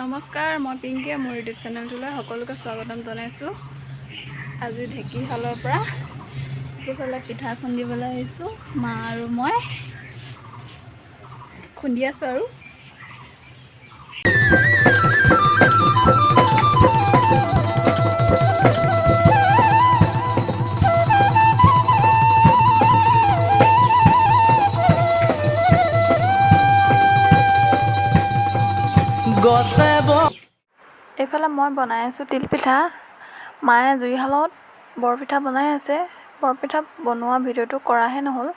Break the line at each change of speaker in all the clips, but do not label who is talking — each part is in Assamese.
নমস্কাৰ, মই পিংকিয়ে মোৰ ইউটিউব চেনেলটোলৈ সকলোকে স্বাগতম জনাইছোঁ। আজি ঢেঁকীশালৰ পৰা সেইফালে পিঠা খুন্দিবলৈ আহিছোঁ। মা আৰু মই খুন্দি আছোঁ আৰু এইফালে মই বনাই আছোঁ তিলপিঠা। মায়ে জুইশালত বৰপিঠা বনাই আছে। বৰপিঠা বনোৱা ভিডিঅ'টো কৰাহে নহ'ল।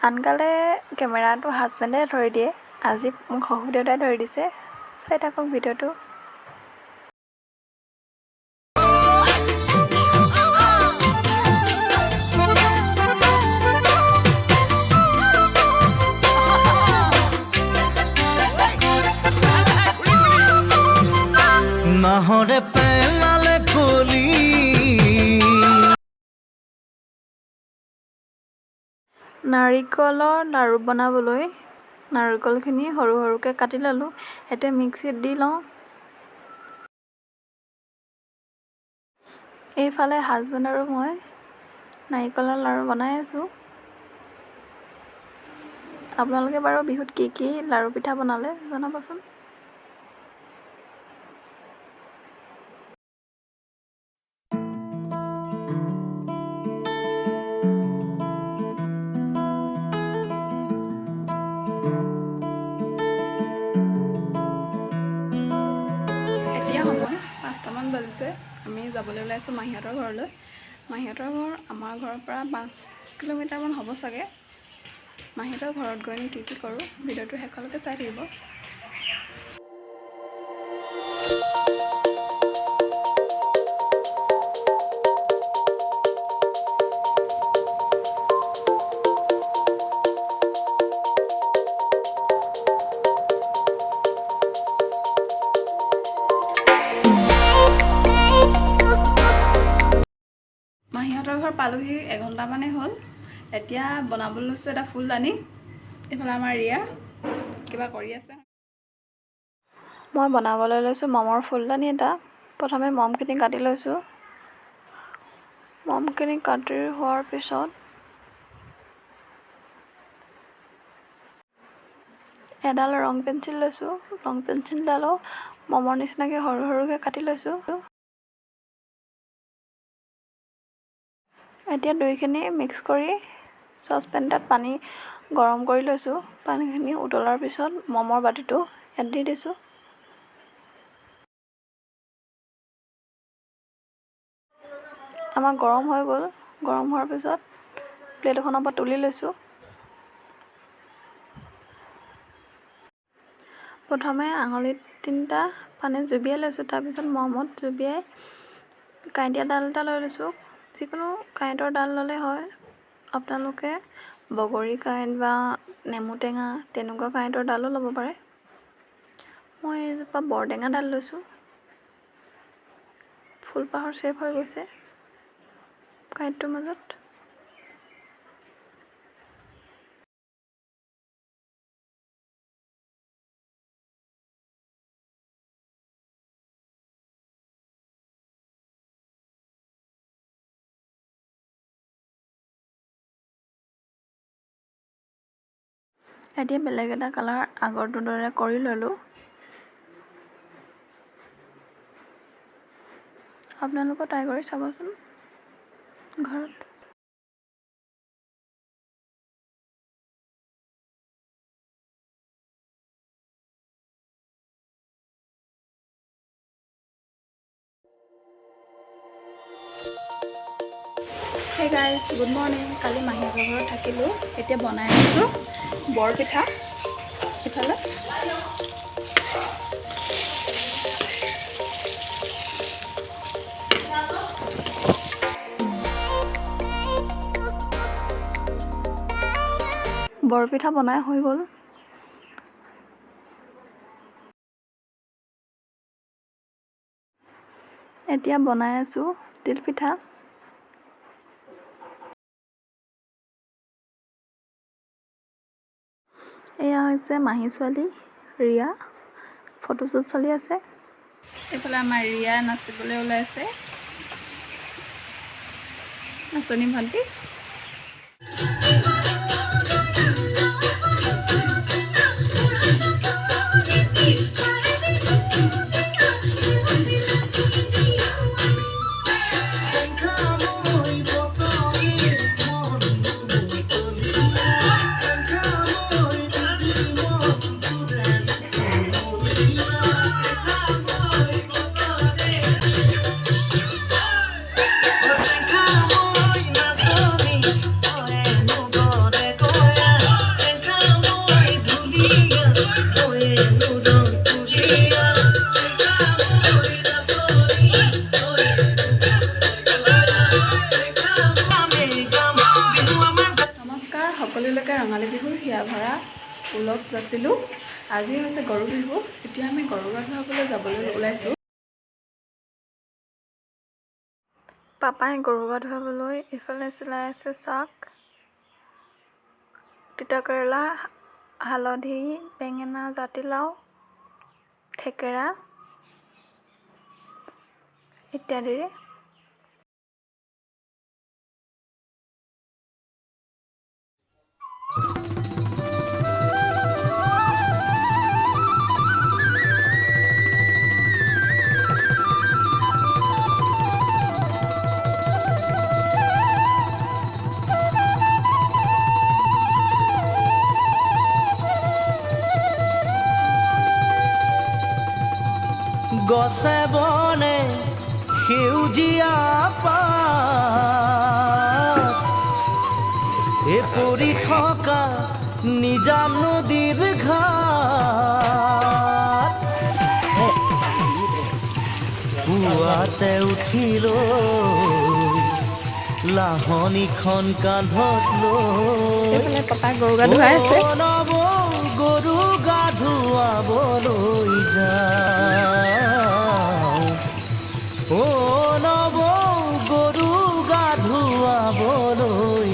আনকালে কেমেৰাটো হাজবেণ্ডে ধৰি দিয়ে, আজি মোক শহুৰ দেউতাই ধৰি দিছে। চাই থাকক ভিডিঅ'টো।
নাহৰে পেলালে কলি
নাৰিকলৰ লাড়ু বনাবলৈ নাৰিকলখিনি সৰু সৰুকৈ কাটি ল'লোঁ। এতিয়া মিক্সিত দি লওঁ। এইফালে হাজবেণ্ড আৰু মই নাৰিকলৰ লাড়ু বনাই আছোঁ। আপোনালোকে বাৰু বিহুত কি কি লাড়ু পিঠা বনালে জনাবচোন। এতিয়া সময় 5টামান বাজিছে। আমি যাবলৈ ওলাইছোঁ মাহীহঁতৰ ঘৰলৈ। মাহীহঁতৰ ঘৰ আমাৰ ঘৰৰ পৰা 5 কিলোমিটাৰমান হ'ব চাগে। মাহীহঁতৰ ঘৰত গৈ কি কি কৰোঁ ভিডিঅ'টো শেষলৈকে চাই থাকিব। মাহীহঁতৰ ঘৰ পালোহি, এঘণ্টামানেই হ'ল। এতিয়া বনাবলৈ লৈছোঁ এটা ফুলদানি। এইফালে আমাৰ ৰিয়া কিবা কৰি আছে। মই বনাবলৈ লৈছোঁ মমৰ ফুলদানি এটা। প্ৰথমে মমখিনি কাটি লৈছোঁ। মমখিনি কাটি হোৱাৰ পিছত এডাল ৰং পেঞ্চিল লৈছোঁ। ৰং পেঞ্চিলডালো মমৰ নিচিনাকৈ সৰু সৰুকৈ কাটি লৈছোঁ। এতিয়া দুইখিনি মিক্স কৰি চচপেন এটাত পানী গৰম কৰি লৈছোঁ। পানীখিনি উতলাৰ পিছত মমৰ বাতিটো ইয়াত দি দিছোঁ। আমাৰ গৰম হৈ গ'ল। গৰম হোৱাৰ পিছত প্লেট এখনৰ পৰা তুলি লৈছোঁ। প্ৰথমে আঙুলি 3টা পানীত জুবিয়াই লৈছোঁ। তাৰপিছত মমত জুবিয়াই কাঁইটীয়া ডাল এটা লৈ লৈছোঁ। যিকোনো কাঁইটৰ ডাল ল'লে হয়। আপোনালোকে বগৰী কাঁইট বা নেমু টেঙা তেনেকুৱা কাঁইটৰ ডালো ল'ব পাৰে। মই এজোপা বৰটেঙা ডাল লৈছোঁ। ফুলপাহৰ শ্বেপ হৈ গৈছে কাঁইটটোৰ মাজত। এতিয়া বেলেগ এটা কালাৰ আগৰটোৰ দৰে কৰি ল'লোঁ। আপোনালোকেও ট্ৰাই কৰি চাবচোন ঘৰত। Hey guys, good morning. কালি মাহীহঁতৰ ঘৰত থাকিলোঁ। এতিয়া বনাই আছোঁ বৰপিঠা। ইফালে বৰপিঠা বনাই হৈ গ'ল। এতিয়া বনাই আছোঁ তিলপিঠা। এয়া হৈছে মাহী ছোৱালী ৰিয়া। ফটোশ্বুট চলি আছে। এইফালে আমাৰ ৰিয়া নাচিবলৈ ওলাইছে, নাচনী ভণ্টি। সকলোলৈকে ৰঙালী বিহুৰ হিয়া ভৰা উপলক যাচিলোঁ। আজি হৈছে গৰু বিহু। এতিয়া আমি গৰু গা ধুৱাবলৈ যাবলৈ ওলাইছোঁ। পাপাই গৰু গা ধুৱাবলৈ এইফালে চিলাই আছে চাক, তিতাকেৰেলা, হালধি, বেঙেনা, জাতিলাও, থেকেৰা ইত্যাদিৰে।
গছে বনে সেউজীয়া পাত পৰি থকা নিজান নদীৰ ঘাট পুৱাতে উঠিলৈ লাহনীখন কান্ধত লৈ
পাপাই গৰু গা ধুৱাই আছে।
গৰু গা ধুৱাবলৈ যাওঁ, নৱ গৰু গা ধুৱাবলৈ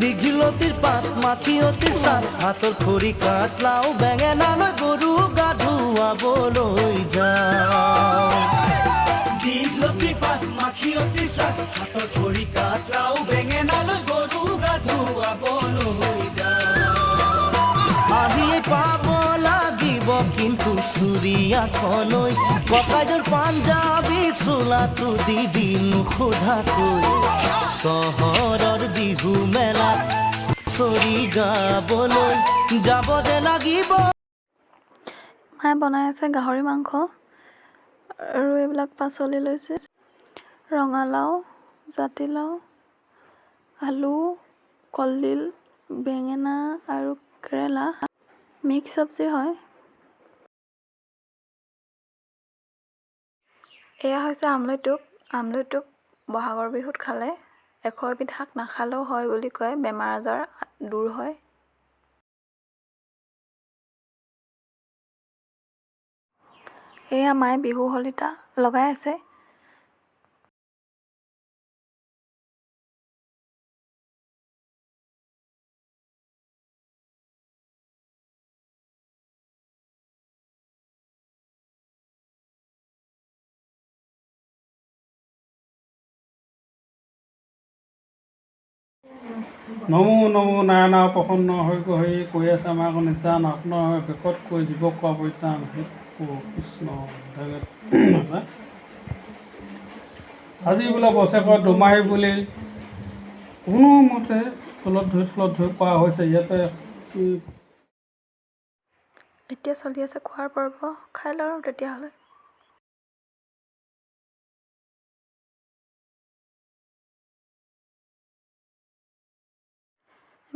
দীঘলতিৰ পাত মাখিয়তিৰ চাত হাতৰ খৰি কাঠ লাও বেঙেনালৈ গৰু গা ধুৱাবলৈ যাওঁ। দীঘলতিৰ পাত মাখিয়তিৰ চাত হাতৰ খৰি কাঠ লাও বেঙেনালৈ গৰু গা ধুৱাবলৈ যাওঁ। আহিয়ে পাব লাগিব কিন্তু চুৰিয়াখনৈ ককাইদেউৰ পাঞ্জাবী চোলাটো দিবি নোসোধাকৈ চহৰৰ বিহু মেলাত চৰি গাবলৈ যাব যে লাগিব।
মায়ে বনাই আছে গাহৰি মাংস আৰু এইবিলাক পাচলি লৈছে, ৰঙালাও, জাতিলাও, আলু, কলডিল, বেঙেনা আৰু কেৰেলা মিক্স চব্জি হয়। এয়া হৈছে আমলৈ টোপ। আমলৈ টোপ বহাগৰ বিহুত খালে 100 এবিধ শাক নাখালেও হয় বুলি কয়, বেমাৰ আজাৰ দূৰ হয়। এয়া মায়ে বিহু শলিতা লগাই আছে।
নমো নমো নাৰায়ণ প্ৰসন্ন হৈ কৈ আছে আমাৰ আকৌ নিজান আপোনাৰ বেকত কৈ জীৱক কোৱা পৰিত্ৰাণ কৃষ্ণ। আজি বোলে বছৰেকৰ দুমাহী বুলি কোনোমতে তলত ধৰি কোৱা হৈছে। ইয়াতে
এতিয়া চলি আছে খোৱাৰ পৰ্ব, খাই লওঁ আৰু তেতিয়াহ'লে।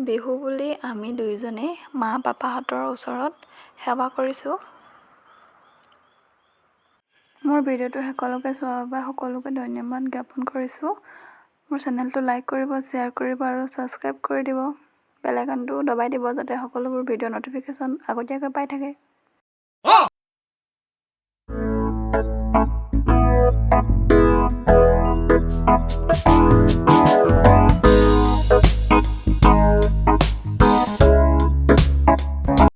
বিহু বুলি আমি দুয়োজনে মা পাপাহঁতৰ ওচৰত সেৱা কৰিছোঁ। মোৰ ভিডিঅ'টো সকলোকে চোৱাৰ বাবে সকলোকে ধন্যবাদ জ্ঞাপন কৰিছোঁ। মোৰ চেনেলটো লাইক কৰিব, শ্বেয়াৰ কৰিব আৰু ছাবস্ক্ৰাইব কৰি দিব। বেল আইকনটো দবাই দিব যাতে সকলোবোৰ ভিডিঅ' ন'টিফিকেশ্যন আগতীয়াকৈ পাই থাকে।